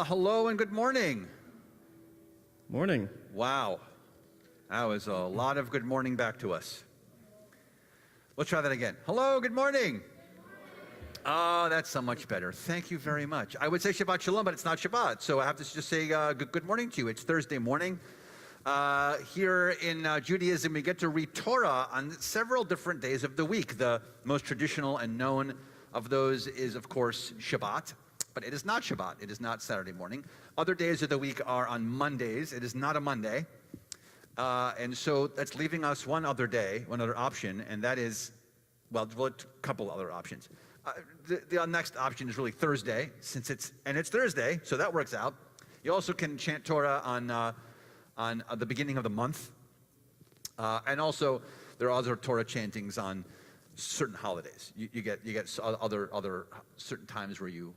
Hello and good morning. Morning. Wow. That was a lot of good morning back to us. Let's try that again. Hello, good morning. Oh, that's so much better. Thank you very much. I would say Shabbat Shalom, but it's not Shabbat. So I have to just say good morning to you. It's Thursday morning. Here in Judaism, we get to read Torah on several different days of the week. The most traditional and known of those is, of course, Shabbat. But it is not Shabbat. It is not Saturday morning. Other days of the week are on Mondays. It is not a Monday. And so that's leaving us one other day, one other option, and that is, well, a couple other options. The next option is really Thursday, since it's Thursday, so that works out. You also can chant Torah on the beginning of the month, and also there are other Torah chantings on certain holidays. You get other certain times where you,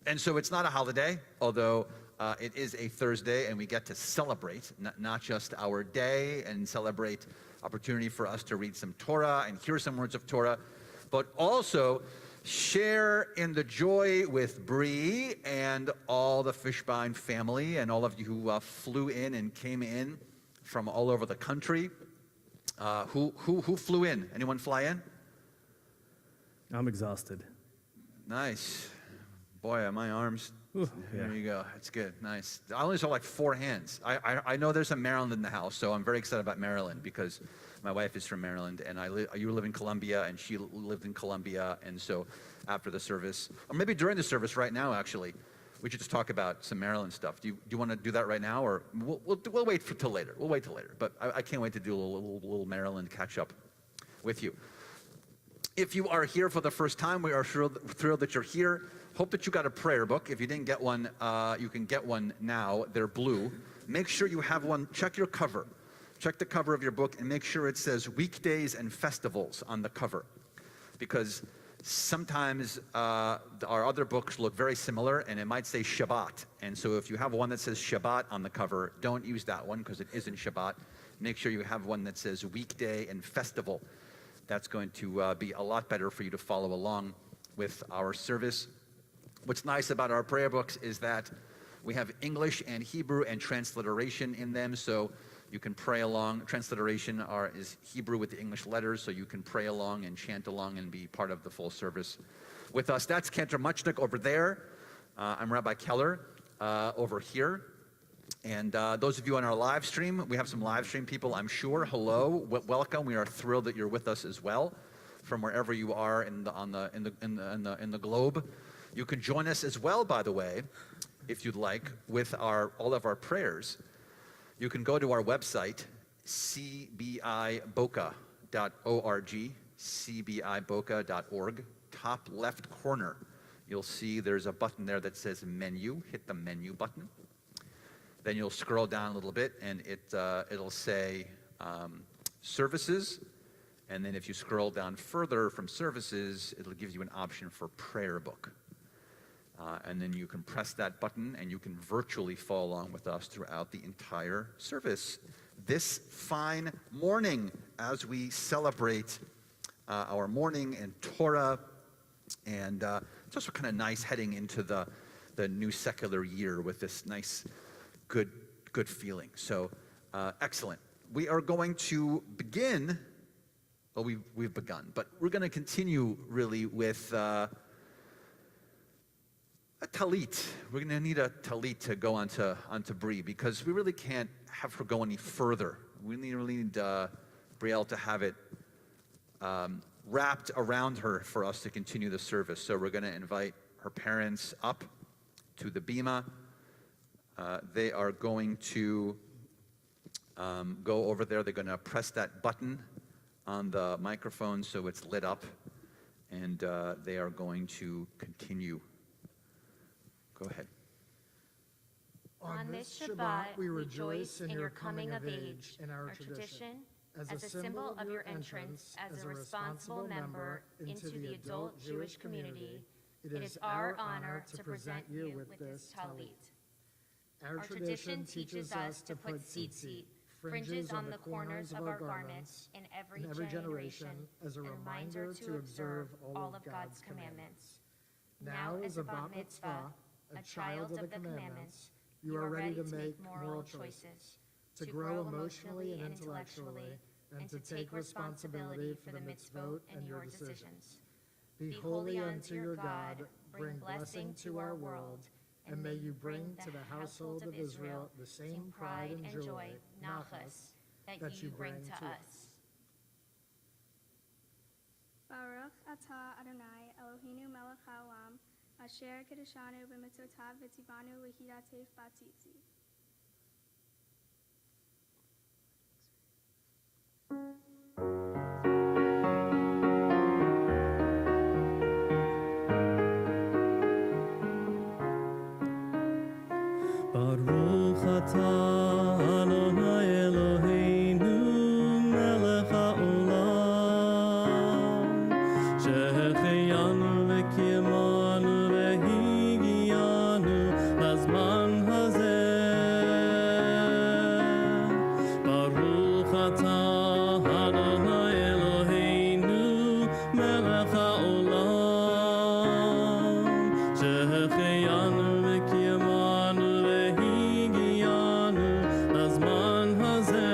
and so it's not a holiday, although it is a Thursday, and we get to celebrate not just our day and celebrate opportunity for us to read some Torah and hear some words of Torah, but also share in the joy with Bree and all the Fischbein family and all of you who flew in and came in from all over the country. Who flew in? Anyone fly in? I'm exhausted. Nice. Boy, my arms. Ooh, there you go. That's good. Nice. I only saw like 4 hands. I know there's some Maryland in the house, so I'm very excited about Maryland because my wife is from Maryland, and you live in Columbia, and she lived in Columbia, and so after the service, or maybe during the service right now, actually, we should just talk about some Maryland stuff. Do you want to do that right now, or we'll wait till later? We'll wait till later, but I can't wait to do a little Maryland catch up with you. If you are here for the first time, we are thrilled that you're here. Hope that you got a prayer book. If you didn't get one, you can get one now. They're blue. Make sure you have one. Check your cover. Check the cover of your book and make sure it says weekdays and festivals on the cover. Because sometimes our other books look very similar and it might say Shabbat. And so if you have one that says Shabbat on the cover, don't use that one because it isn't Shabbat. Make sure you have one that says weekday and festival. That's going to be a lot better for you to follow along with our service. What's nice about our prayer books is that we have English and Hebrew and transliteration in them, so you can pray along. Transliteration is Hebrew with the English letters, so you can pray along and chant along and be part of the full service with us. That's Cantor Muchnick over there. I'm Rabbi Keller over here. And those of you on our live stream, we have some live stream people, I'm sure. Hello, welcome. We are thrilled that you're with us as well, from wherever you are in the globe. You can join us as well, by the way, if you'd like, with all of our prayers. You can go to our website, cbiboca.org, cbiboca.org, top left corner. You'll see there's a button there that says menu. Hit the menu button. Then you'll scroll down a little bit, and it'll say services. And then if you scroll down further from services, it'll give you an option for prayer book. And then you can press that button, and you can virtually follow along with us throughout the entire service this fine morning as we celebrate our morning and Torah. And it's also kind of nice heading into the new secular year with this nice, good feeling. So excellent. We are going to begin. Well, we've begun, but we're going to continue really with a talit. We're going to need a talit to go onto Bree because we really can't have her go any further. We really need Brielle to have it wrapped around her for us to continue the service. So we're going to invite her parents up to the bima. They are going to go over there. They're going to press that button on the microphone so it's lit up, and they are going to continue. Go ahead. On this Shabbat, we rejoice in your coming of age in our tradition, as a symbol of your entrance as a responsible member into the adult Jewish community. It is our honor to present you with this talit. Our tradition teaches us to put tzitzit, fringes on the corners of our garments, in every generation, as a reminder to observe all of God's commandments. Now, as a bat mitzvah, a child of the commandments, you are ready to make moral choices, to grow emotionally and intellectually, and to take responsibility for the mitzvot and your decisions. Be holy unto your God, bring blessing to our world, and may you bring to the household of Israel the same pride and joy, nachas, that you bring to us. Baruch atah Adonai Eloheinu melech haolam, asher kedeshanu b'mitzvotav v'tzivanu l'hidatev b'tzitzit. Baruch atah Adonai Eloheinu melech haolam, שהחיינו וקיימנו והגיענו לזמן הזה. ברוך אתה אדוני אלוהינו מלך העולם, שהחיינו וקיימנו והגיענו לזמן הזה.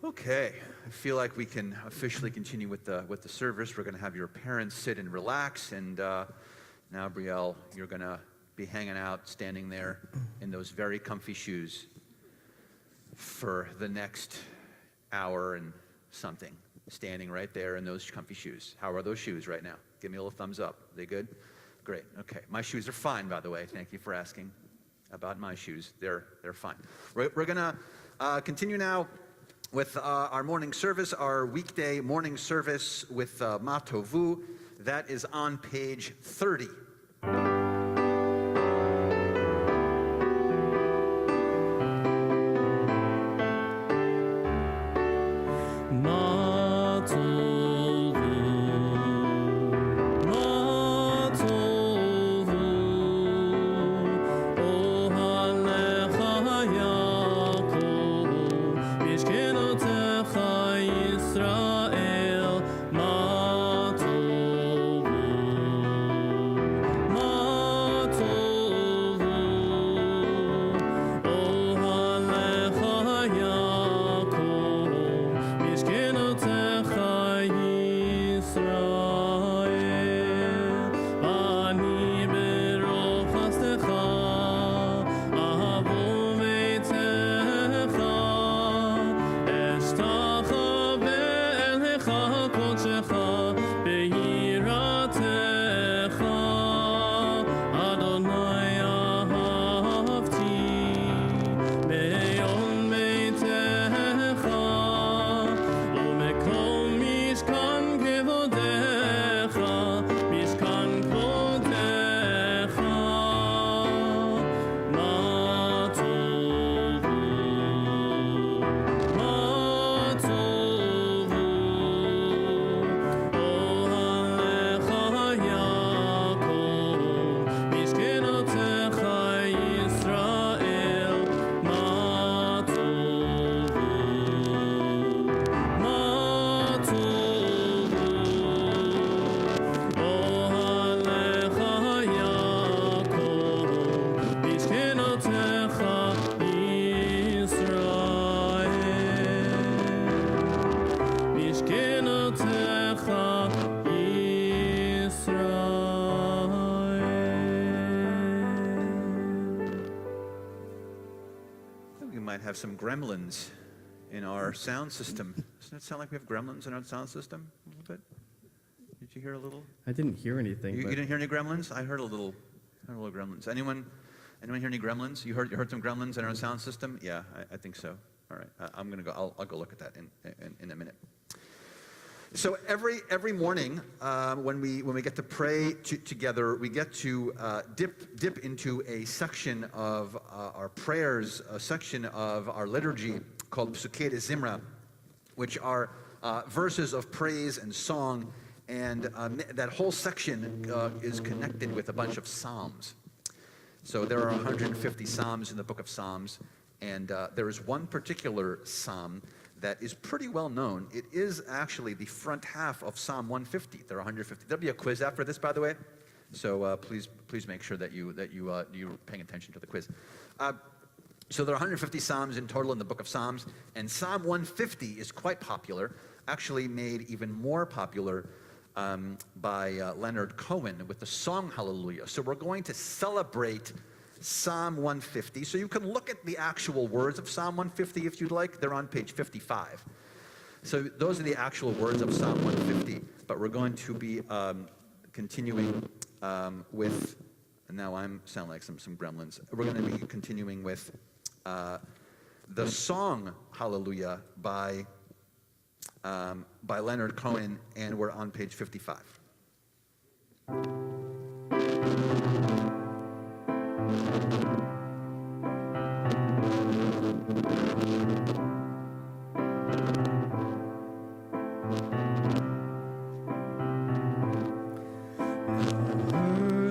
Okay, I feel like we can officially continue with the service. We're going to have your parents sit and relax, and now, Brielle, you're going to be hanging out, standing there in those very comfy shoes for the next hour and something, standing right there in those comfy shoes. How are those shoes right now? Give me a little thumbs up. They good? Great. Okay, my shoes are fine, by the way. Thank you for asking about my shoes. They're fine. We're going to continue now with our morning service, our weekday morning service with Ma Tovu. That is on page 30. Have some gremlins in our sound system. Doesn't it sound like we have gremlins in our sound system a little bit? Did you hear a little? I didn't hear anything. You but didn't hear any gremlins? I heard a little gremlins. Anyone hear any gremlins? You heard some gremlins in our sound system? Yeah, I think so. All right, I'm gonna go. I'll go look at that in a minute. So every morning when we get to pray together, we get to dip into a section of our prayers, a section of our liturgy called Psukei de Zimra, which are verses of praise and song, and that whole section is connected with a bunch of psalms. So there are 150 psalms in the book of Psalms, and there is one particular psalm that is pretty well known. It is actually the front half of Psalm 150. There are 150. There'll be a quiz after this, by the way. So please make sure that you're paying attention to the quiz. So there are 150 psalms in total in the book of Psalms, and Psalm 150 is quite popular, actually made even more popular by Leonard Cohen with the song Hallelujah. So we're going to celebrate Psalm 150. So you can look at the actual words of Psalm 150 if you'd like. They're on page 55. So those are the actual words of Psalm 150, but we're going to be continuing with, and now I sound like some gremlins. We're going to be continuing with the song Hallelujah by Leonard Cohen, and we're on page 55.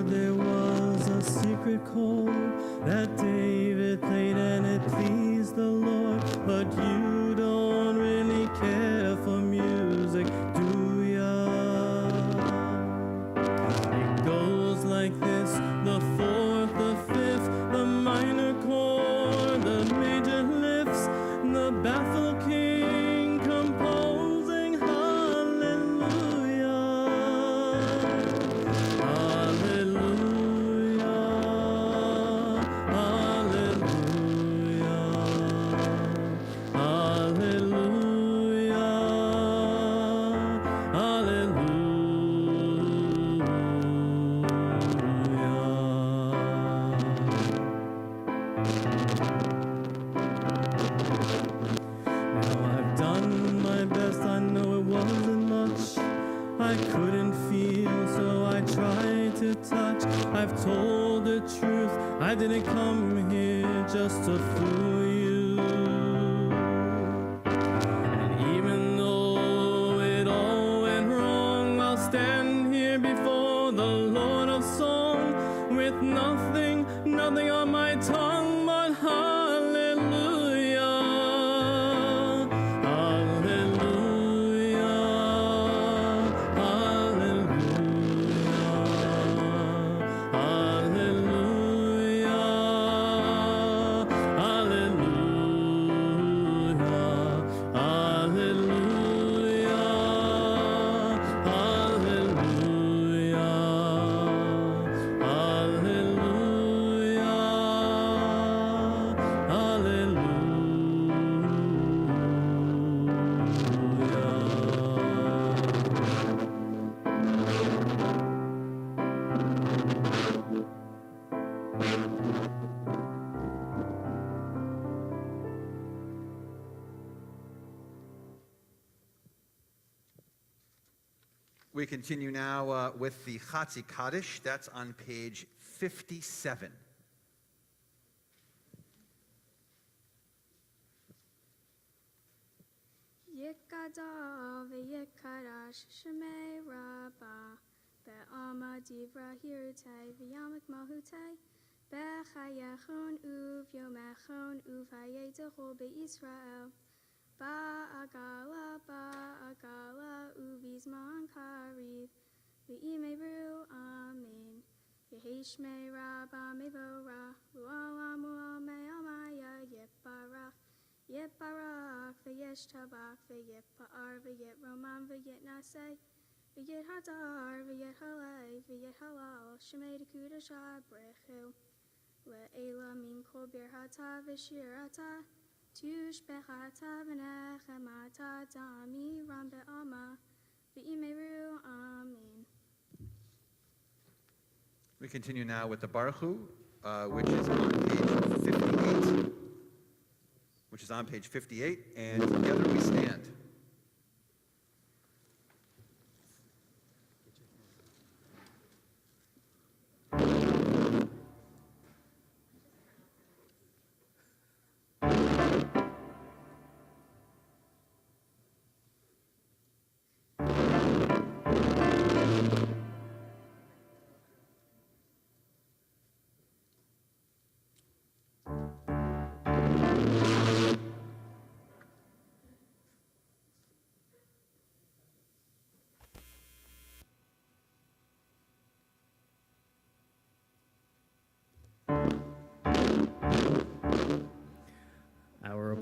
There was a secret chord that David played and it pleased the Lord, but you don't really care for music, do ya? It goes like this: the fourth, the fifth, the minor chord, the major lifts, the baffled king composing hallelujah. Hallelujah, hallelujah, hallelujah, Now I've done my best, I know it wasn't much. I couldn't feel, so I tried to touch. I've told the truth, I didn't come here just to fool you. And even though it all went wrong, I'll stand here before the Lord of Song with nothing on my tongue but hallelujah. Hallelujah, hallelujah, hallelujah, We continue now with the Chatzi Kaddish. That's on page 57. Yekada v'yekadash shemei rabba be'ama divra hirutei v'yamak mahutei be'chayechon uv-yomechon uv-hayetachol be'Yisrael ba'agala uvizman kariv v'imeiru amen Yehishmei rabba mevora lu'alam u'amei amaya yeparach Yitbarach v'yishtabach v'yitpa'ar v'yitromam v'yitnaseh v'yithadar v'yithalei v'yithalal shemei dekudash brechu le'ela min kol birhata v'shirata tushbechata v'nechemata dami ram be'ama v'imeru amen. We continue now with the Baruch Hu, which is on page 58. Which is on page 58, and together we stand.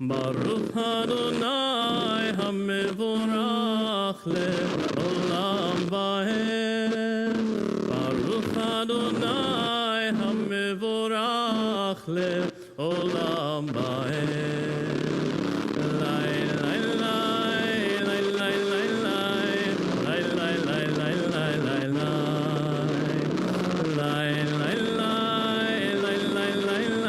Baruch Adonai HaMevorach le'olam va'ed. Baruch Adonai HaMevorach le'olam va'ed.